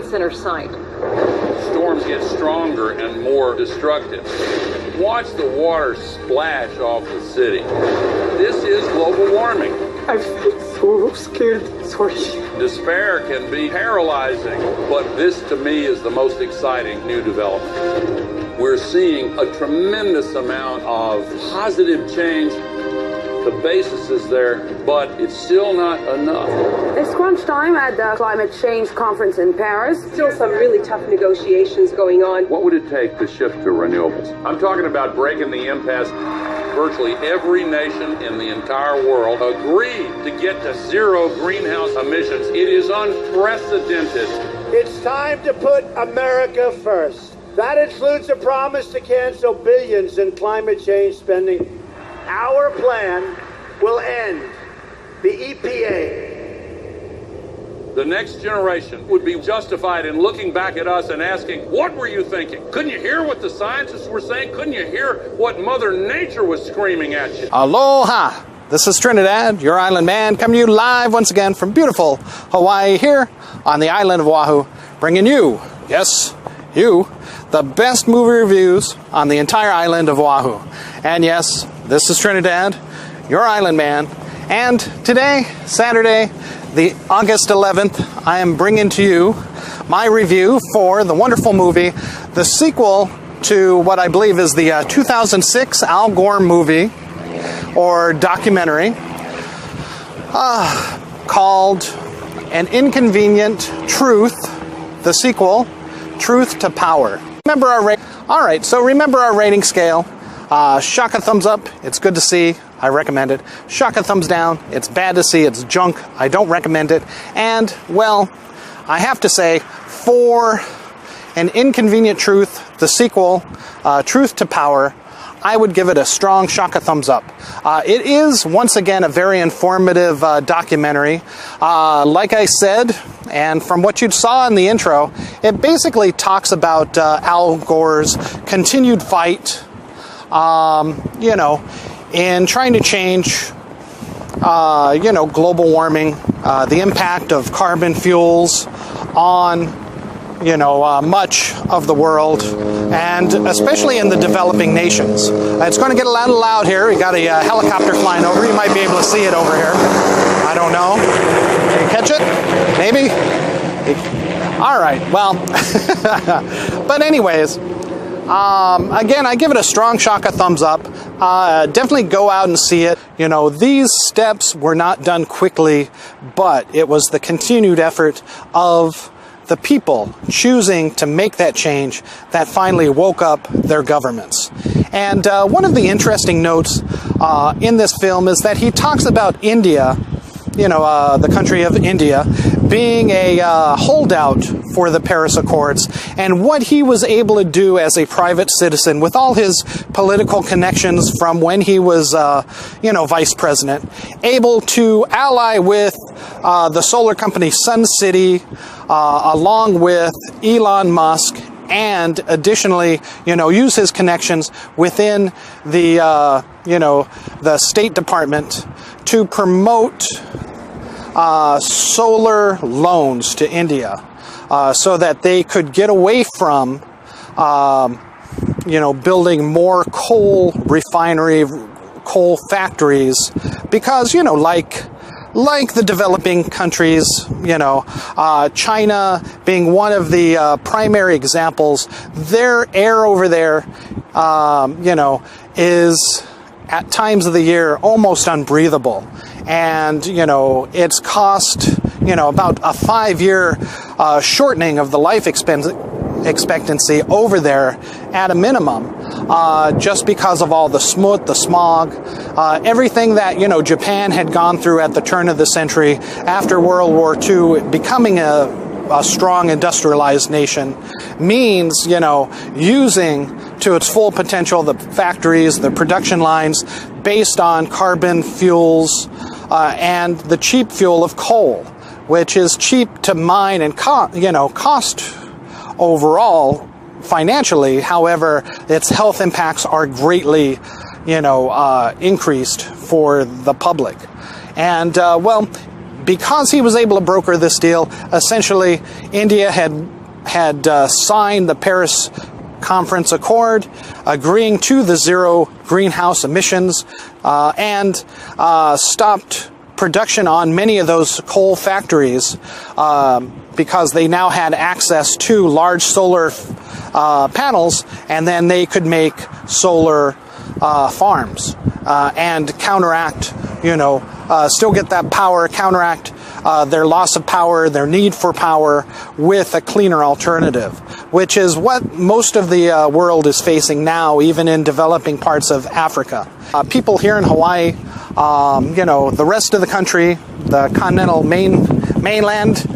center site. Storms get stronger and more destructive. Watch the water splash off the city. This is global warming. I feel so scared. Sorry. Despair can be paralyzing, but this to me is the most exciting new development. We're seeing a tremendous amount of positive change. The basis is there, but it's still not enough. It's crunch time at the climate change conference in Paris. Still some really tough negotiations going on. What would it take to shift to renewables? I'm talking about breaking the impasse. Virtually every nation in the entire world agreed to get to zero greenhouse emissions. It is unprecedented. It's time to put America first. That includes a promise to cancel billions in climate change spending. Our plan will end the EPA. The next generation would be justified in looking back at us and asking, what were you thinking? Couldn't you hear what the scientists were saying? Couldn't you hear what Mother Nature was screaming at you? Aloha! This is Trinidad, your island man, coming to you live once again from beautiful Hawaii here on the island of Oahu, bringing you, yes, you, the best movie reviews on the entire island of Oahu. And yes, this is Trinidad, your island man. And today, Saturday, the August 11th, I am bringing to you my review for the wonderful movie, the sequel to what I believe is the 2006 Al Gore movie or documentary called An Inconvenient Truth, the sequel, Truth to Power. Remember our remember our rating scale. Shock a thumbs up, it's good to see, I recommend it. Shock a thumbs down, it's bad to see, it's junk, I don't recommend it. And, well, I have to say, for An Inconvenient Truth, the sequel, Truth to Power, I would give it a strong shock a thumbs up. It is, once again, a very informative documentary. Like I said, and from what you saw in the intro, it basically talks about Al Gore's continued fight in trying to change, global warming, the impact of carbon fuels on, much of the world, and especially in the developing nations. It's going to get a little loud here. We got a helicopter flying over. You might be able to see it over here. I don't know. Can you catch it? Maybe? All right. Well, but anyways, again, I give it a strong shock a thumbs up. Definitely go out and see it. These steps were not done quickly, but it was the continued effort of the people choosing to make that change that finally woke up their governments. And one of the interesting notes in this film is that he talks about India, the country of India, being a holdout for the Paris Accords, and what he was able to do as a private citizen with all his political connections from when he was, vice president, able to ally with the solar company Sun City, along with Elon Musk, and additionally, use his connections within the, the State Department to promote solar loans to India, so that they could get away from, building more coal coal factories, because, like the developing countries, China being one of the primary examples, their air over there, is at times of the year almost unbreathable. And, it's cost, about a 5-year shortening of the life expectancy over there at a minimum, just because of all the smog, everything that, Japan had gone through at the turn of the century after World War II, becoming a strong industrialized nation, means, using to its full potential the factories, the production lines based on carbon fuels, and the cheap fuel of coal, which is cheap to mine and cost overall financially. However, its health impacts are greatly, increased for the public. And, because he was able to broker this deal, essentially India had signed the Paris Conference Accord, agreeing to the zero greenhouse emissions, and stopped production on many of those coal factories because they now had access to large solar panels, and then they could make solar farms and counteract, still get that power, counteract their loss of power, their need for power with a cleaner alternative, which is what most of the world is facing now, even in developing parts of Africa. People here in Hawaii, the rest of the country, the continental mainland,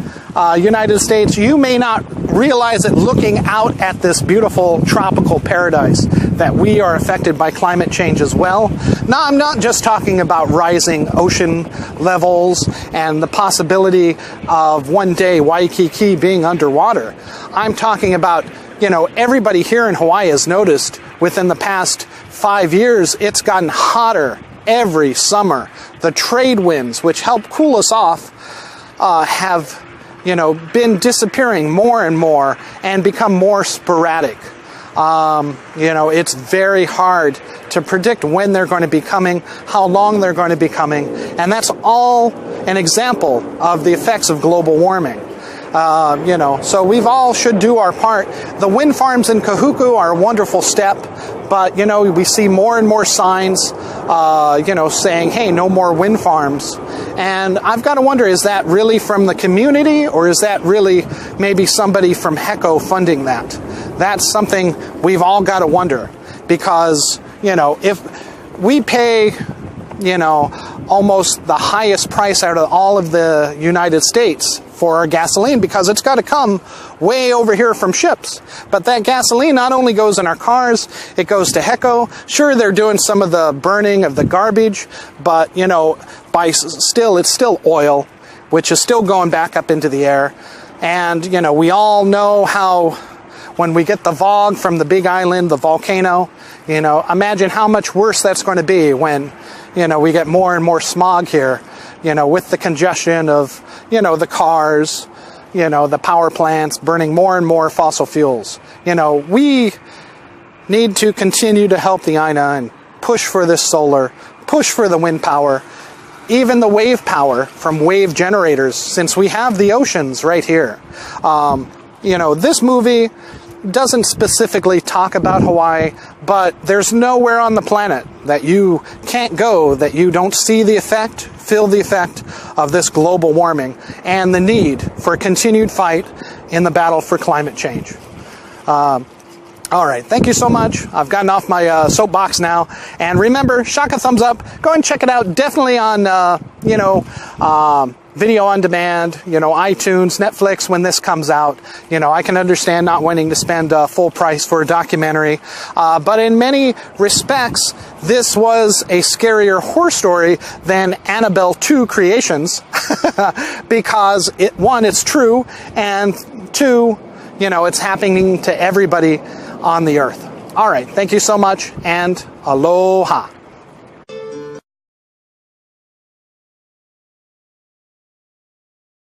United States, you may not realize it looking out at this beautiful tropical paradise that we are affected by climate change as well. Now, I'm not just talking about rising ocean levels and the possibility of one day Waikiki being underwater. I'm talking about, everybody here in Hawaii has noticed within the past 5 years, it's gotten hotter every summer. The trade winds, which help cool us off, have been disappearing more and more and become more sporadic. It's very hard to predict when they're going to be coming, how long they're going to be coming, and that's all an example of the effects of global warming. So we've all should do our part. The wind farms in Kahuku are a wonderful step, but, we see more and more signs, saying, hey, no more wind farms. And I've got to wonder, is that really from the community, or is that really maybe somebody from HECO funding that? That's something we've all got to wonder, because, if we pay, almost the highest price out of all of the United States for our gasoline, because it's got to come way over here from ships. But that gasoline not only goes in our cars, it goes to HECO. Sure, they're doing some of the burning of the garbage, but, it's still oil, which is still going back up into the air. And, we all know how when we get the VOG from the Big Island, the volcano, imagine how much worse that's going to be when, we get more and more smog here, with the congestion of, the cars, the power plants burning more and more fossil fuels. We need to continue to help the INA and push for this solar, push for the wind power, even the wave power from wave generators, since we have the oceans right here. This movie doesn't specifically talk about Hawaii, but there's nowhere on the planet that you can't go that you don't see the effect, feel the effect of this global warming and the need for a continued fight in the battle for climate change. All right, thank you so much. I've gotten off my soapbox now. And remember, shock a thumbs up. Go and check it out. Definitely on, video on demand, iTunes, Netflix when this comes out. I can understand not wanting to spend full price for a documentary. But in many respects, this was a scarier horror story than Annabelle 2 Creations because, one, it's true, and two, it's happening to everybody on the earth. All right, thank you so much, and aloha.